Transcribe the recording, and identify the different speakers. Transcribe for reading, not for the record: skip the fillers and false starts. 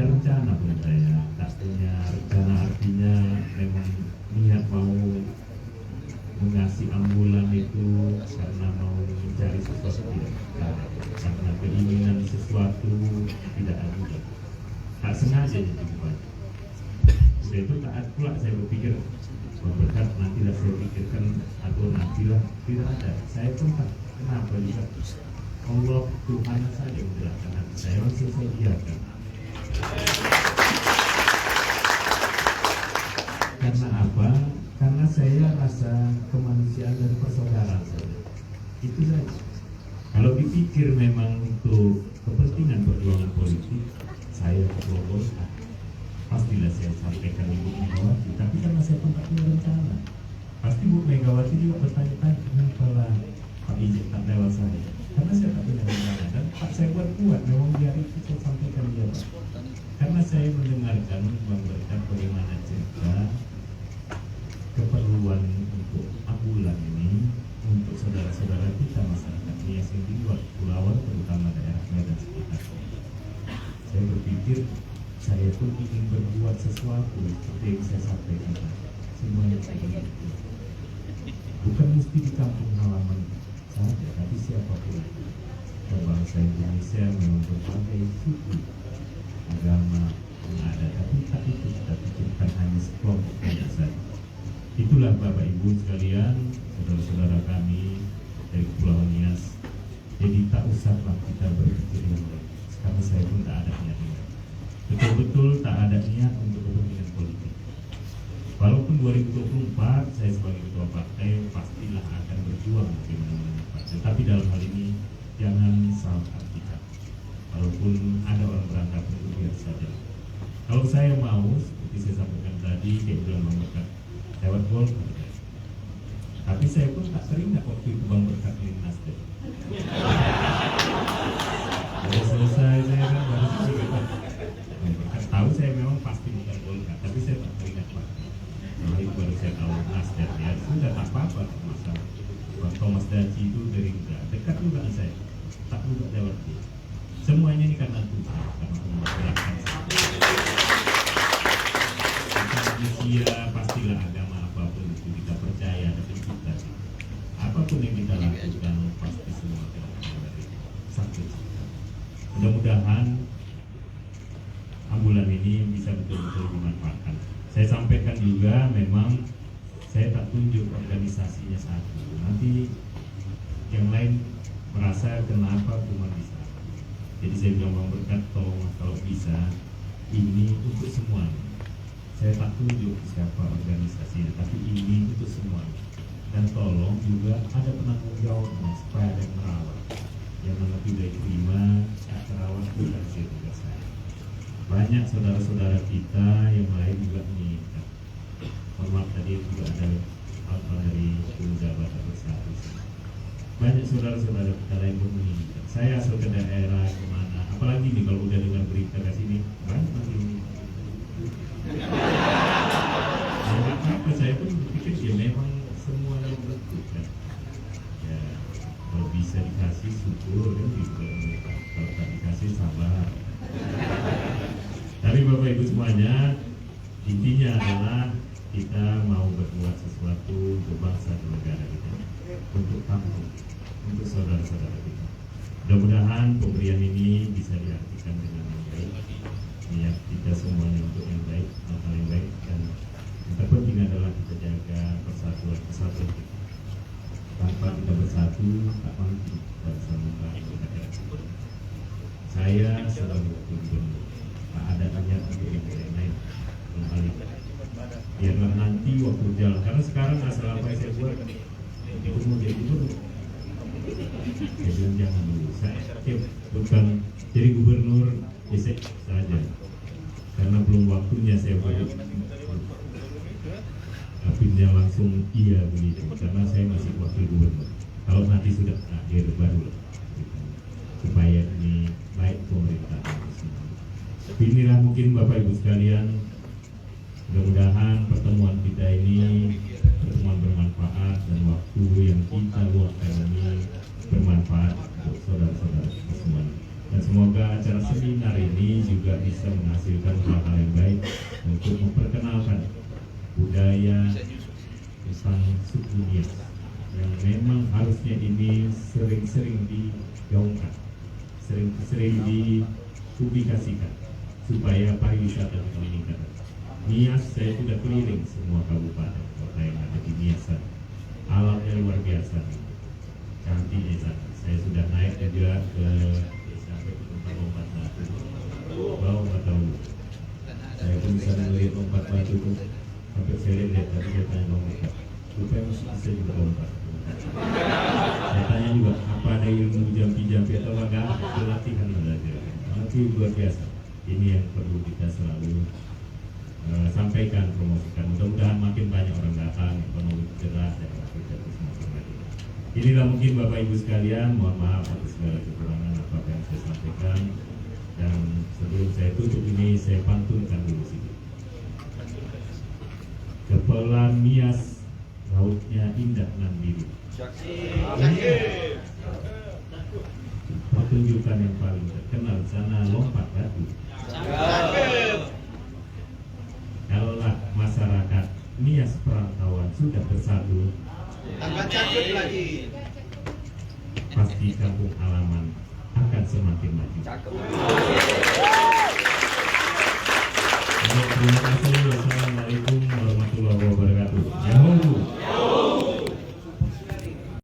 Speaker 1: punya rencana pun saya, tak punya rencana artinya memang niat mau mengasih ambulan itu karena mau mencari sesuatu tidak ada, karena keinginan sesuatu tidak ada, tak sengaja jadi banyak. Sudah itu taat pula saya berpikir berkat nantilah saya pikirkan atau nantilah, tidak ada. Saya pun tak kenapa juga Allah Tuhan saja menjelaskan hati saya, langsung saya biarkan. Karena apa? Karena saya rasa kemanusiaan dan persaudaraan saja. Itu saja. Kalau dipikir memang untuk kepentingan perjuangan politik, saya berbohong. Pastilah saya sampaikan Ibu Megawati. Tapi karena saya pun tak punya rencana, pasti Ibu Megawati juga bertanya-tanya kenapa lah Pak Ijek tak lewat saya. Karena saya tak punya rencana dan Pak saya buat memang biar itu saya sampaikan dia Pak. Karena saya mendengarkan Bang Berkat bagaimana cerita keperluan untuk ambulan ini untuk saudara-saudara kita masyarakat Nias yang di luar Kepulauan, terutama daerah Medan sekitar. Saya berpikir saya pun ingin berbuat sesuatu seperti yang saya sampaikan. Semuanya seperti itu. Bukan mesti di kampung halaman saja, tapi siapapun. Bangsa Indonesia memang berbagai suku, agama yang ada, tapi tak itu kita pikirkan hanya sekelompok saja. Itulah Bapak Ibu sekalian, saudara-saudara kami dari Kepulauan Nias. Jadi tak usahlah kita berpikir yang lain, karena saya pun tak ada niatnya. Betul-betul tak ada niat untuk kepentingan politik. Walaupun 2024 saya sebagai ketua partai pastilah akan berjuang bagaimana partai. Tapi dalam hal ini jangan salah artikan. Walaupun ada orang beranggapan itu biasa saja. Kalau saya mau, seperti saya sampaikan tadi, kayak bilang Bang Berkat, lewat Golkar. Tapi saya pun tak teringat waktu itu Bang Berkat ini Nasdem. Sudah selesai saya kan baru cerita. Bang Berkat tahu saya memang pasti bukan Golkar, tapi saya tak teringat Pak. Nah itu baru saya tahu Nasdem ya, sudah tak apa-apa masalah. Bang Thomas Daci itu Gerindra, dekat juga dengan saya, tak juga lewat dia. Semuanya ini karena Tuhan, karena mempergerakan manusia. Pastilah agama apapun itu kita percaya dan kita apapun yang kita lakukan pasti semua dari satu. Mudah-mudahan ambulan ini bisa betul-betul dimanfaatkan. Saya sampaikan juga memang saya tak tunjuk organisasinya satu. Nanti yang lain merasa kenapa cuma bisa. Jadi saya bilang Bang Berkat tolong kalau bisa ini untuk semuanya. Saya tak tunjuk siapa organisasinya, tapi ini untuk semuanya. Dan tolong juga ada penanggung jawabnya supaya ada yang merawat. Yang mana tidak diterima, terawat bukan saya tugas saya. Banyak saudara-saudara kita yang lain juga menginginkan. Mohon maaf tadi juga ada apa dari penjabat bersatu. Banyak saudara-saudara kita lain pun menginginkan. Saya asal ke daerah kemana, apalagi nih kalau udah dengar berita ke sini, banyak lagi ini. Apa saya pun berpikir ya memang semuanya betul kan. Ya kalau bisa dikasih syukur kan gitu. Kalau tak dikasih sabar. Tapi Bapak Ibu semuanya, intinya adalah kita mau berbuat sesuatu untuk bangsa dan negara kita, untuk kampung, untuk saudara-saudara kita. Mudah-mudahan pemberian ini bisa diartikan dengan yang baik. Niat kita semuanya untuk yang baik, hal yang baik, dan yang terpenting adalah kita jaga persatuan kita. Tanpa kita bersatu, tak mampu kita bisa membangun negara. Saya selalu gubernur, tak ada hanya untuk yang lain kembali. Biarlah nanti waktu jalan, karena sekarang asal apa yang saya buat itu mau jadi gubernur. Saya bilang jangan dulu, saya bukan jadi gubernur besok saja, karena belum waktunya saya buat. Tapi langsung iya begitu, karena saya masih wakil gubernur. Kalau nanti sudah akhir baru supaya ini baik pemerintah. Inilah mungkin Bapak Ibu sekalian, mudah-mudahan pertemuan kita ini pertemuan bermanfaat dan waktu yang kita luangkan ini bermanfaat untuk saudara-saudara kita semuanya. Dan semoga acara seminar ini juga bisa menghasilkan hal-hal yang baik untuk memperkenalkan budaya tentang suku Nias yang memang harusnya ini sering-sering digaungkan, sering-sering dipublikasikan supaya pariwisata bisa meningkat. Nias, saya sudah keliling semua kabupaten kota yang ada di Niasan. Alamnya luar biasa, cantiknya sana. Saya sudah naik juga ke desa tempat lompat batu. Wow, nggak tahu. Saya pun bisa melihat lompat batu tuh. Sampai saya lihat tadi saya tanya lompat. Rupanya masih bisa juga lompat. Saya tanya juga apa ada ilmu jampi-jampi atau enggak? Latihan belajar. Tapi luar biasa. Ini yang perlu kita selalu sampaikan, promosikan. Mudah-mudahan makin banyak orang datang, ekonomi bergerak dan kita semakin maju. Inilah mungkin Bapak Ibu sekalian, mohon maaf atas segala kekurangan apa yang saya sampaikan. Dan sebelum saya tutup ini, saya pantunkan dulu sedikit. Kepulauan Nias, lautnya indah nan biru. Pertunjukan yang paling terkenal di sana lompat batu. Kalaulah masyarakat Nias perantauan sudah bersatu, pasti kampung halaman akan semakin maju.